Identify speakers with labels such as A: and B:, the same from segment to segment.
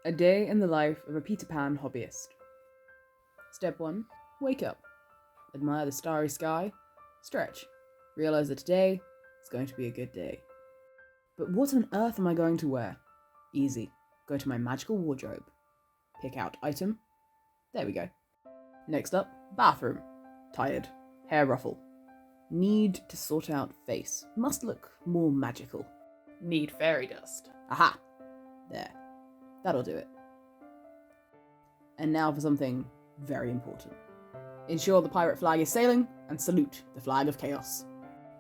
A: A day in the life of a Peter Pan hobbyist. Step 1. Wake up. Admire the starry sky. Stretch. Realize that today is going to be a good day. But what on earth am I going to wear? Easy. Go to my magical wardrobe. Pick out item. There we go. Next up, bathroom. Tired. Hair ruffle. Need to sort out face. Must look more magical.
B: Need fairy dust.
A: Aha! There. That'll do it. And now for something very important. Ensure the pirate flag is sailing, and salute the flag of chaos.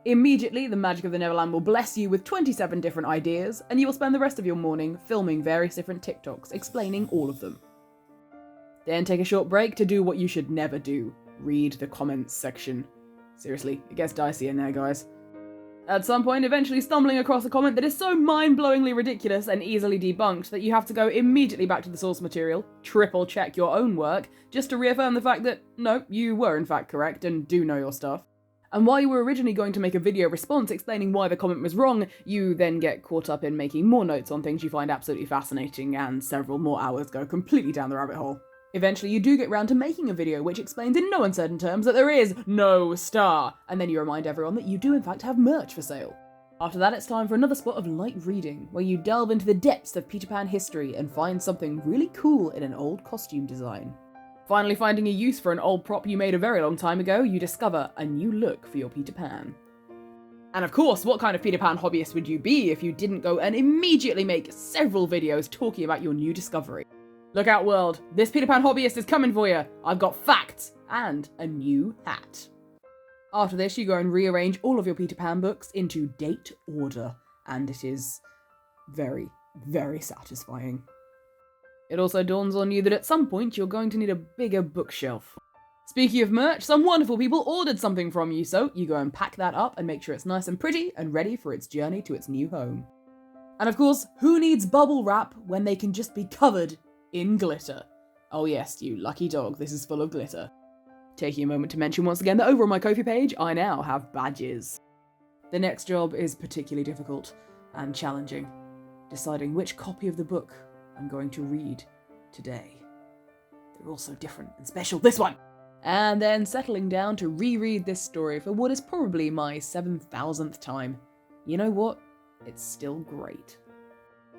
A: Immediately, the magic of the Neverland will bless you with 27 different ideas, and you will spend the rest of your morning filming various different TikToks explaining all of them. Then take a short break to do what you should never do. Read the comments section. Seriously, it gets dicey in there, guys. At some point, eventually stumbling across a comment that is so mind-blowingly ridiculous and easily debunked that you have to go immediately back to the source material, triple check your own work, just to reaffirm the fact that, no, you were in fact correct and do know your stuff. And while you were originally going to make a video response explaining why the comment was wrong, you then get caught up in making more notes on things you find absolutely fascinating, and several more hours go completely down the rabbit hole. Eventually you do get round to making a video which explains in no uncertain terms that there is no star, and then you remind everyone that you do in fact have merch for sale. After that, it's time for another spot of light reading, where you delve into the depths of Peter Pan history and find something really cool in an old costume design. Finally finding a use for an old prop you made a very long time ago, you discover a new look for your Peter Pan. And of course, what kind of Peter Pan hobbyist would you be if you didn't go and immediately make several videos talking about your new discovery? Look out, world, this Peter Pan hobbyist is coming for you. I've got facts and a new hat. After this, you go and rearrange all of your Peter Pan books into date order, and it is very, very satisfying. It also dawns on you that at some point you're going to need a bigger bookshelf. Speaking of merch, some wonderful people ordered something from you, so you go and pack that up and make sure it's nice and pretty and ready for its journey to its new home. And of course, who needs bubble wrap when they can just be covered in glitter? Oh yes, you lucky dog, this is full of glitter. Taking a moment to mention once again that over on my Ko-fi page, I now have badges. The next job is particularly difficult and challenging, deciding which copy of the book I'm going to read today. They're all so different and special, this one! And then settling down to reread this story for what is probably my 7,000th time. You know what? It's still great.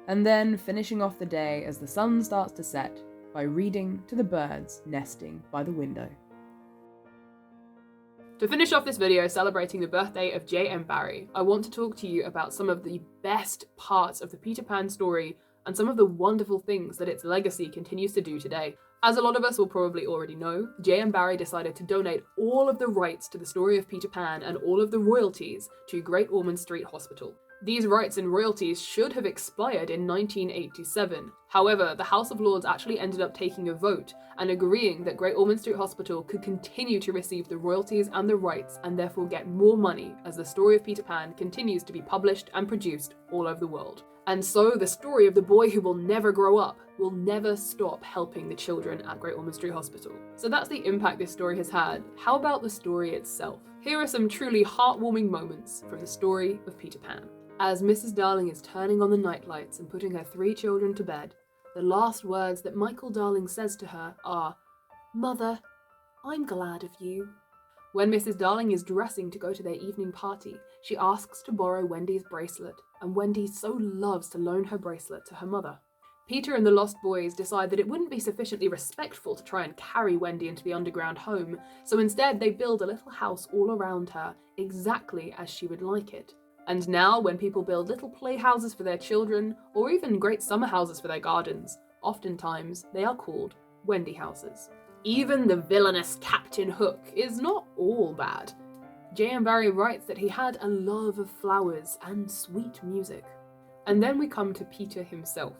A: And then finishing off the day as the sun starts to set by reading to the birds nesting by the window.
B: To finish off this video celebrating the birthday of J.M. Barrie, I want to talk to you about some of the best parts of the Peter Pan story and some of the wonderful things that its legacy continues to do today. As a lot of us will probably already know, J.M. Barrie decided to donate all of the rights to the story of Peter Pan and all of the royalties to Great Ormond Street Hospital. These rights and royalties should have expired in 1987. However, the House of Lords actually ended up taking a vote and agreeing that Great Ormond Street Hospital could continue to receive the royalties and the rights and therefore get more money as the story of Peter Pan continues to be published and produced all over the world. And so the story of the boy who will never grow up will never stop helping the children at Great Ormond Street Hospital. So that's the impact this story has had. How about the story itself? Here are some truly heartwarming moments from the story of Peter Pan. As Mrs. Darling is turning on the nightlights and putting her 3 children to bed, the last words that Michael Darling says to her are, "Mother, I'm glad of you." When Mrs. Darling is dressing to go to their evening party, she asks to borrow Wendy's bracelet, and Wendy so loves to loan her bracelet to her mother. Peter and the Lost Boys decide that it wouldn't be sufficiently respectful to try and carry Wendy into the underground home, so instead they build a little house all around her, exactly as she would like it. And now, when people build little playhouses for their children, or even great summer houses for their gardens, oftentimes they are called Wendy houses. Even the villainous Captain Hook is not all bad. J.M. Barrie writes that he had a love of flowers and sweet music. And then we come to Peter himself.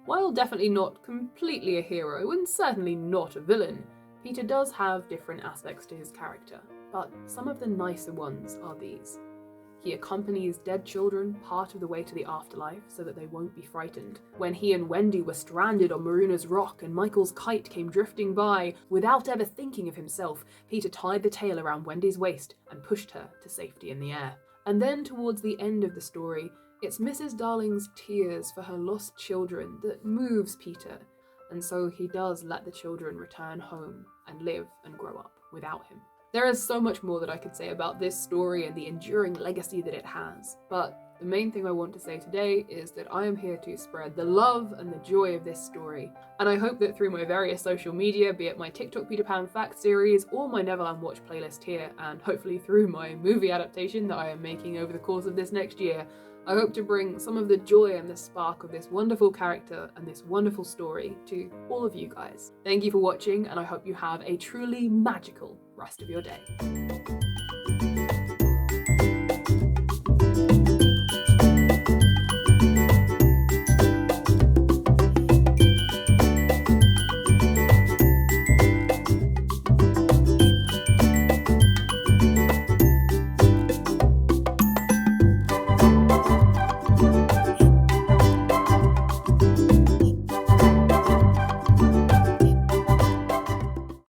B: While definitely not completely a hero, and certainly not a villain, Peter does have different aspects to his character, but some of the nicer ones are these. He accompanies dead children part of the way to the afterlife so that they won't be frightened. When he and Wendy were stranded on Maruna's Rock and Michael's kite came drifting by, without ever thinking of himself, Peter tied the tail around Wendy's waist and pushed her to safety in the air. And then towards the end of the story, It's Mrs. Darling's tears for her lost children that moves Peter, and so he does let the children return home and live and grow up without him. There is so much more that I could say about this story and the enduring legacy that it has, but the main thing I want to say today is that I am here to spread the love and the joy of this story, and I hope that through my various social media, be it my TikTok Peter Pan Facts series or my Neverland Watch playlist here, and hopefully through my movie adaptation that I am making over the course of this next year, I hope to bring some of the joy and the spark of this wonderful character and this wonderful story to all of you guys. Thank you for watching, and I hope you have a truly magical rest of your day.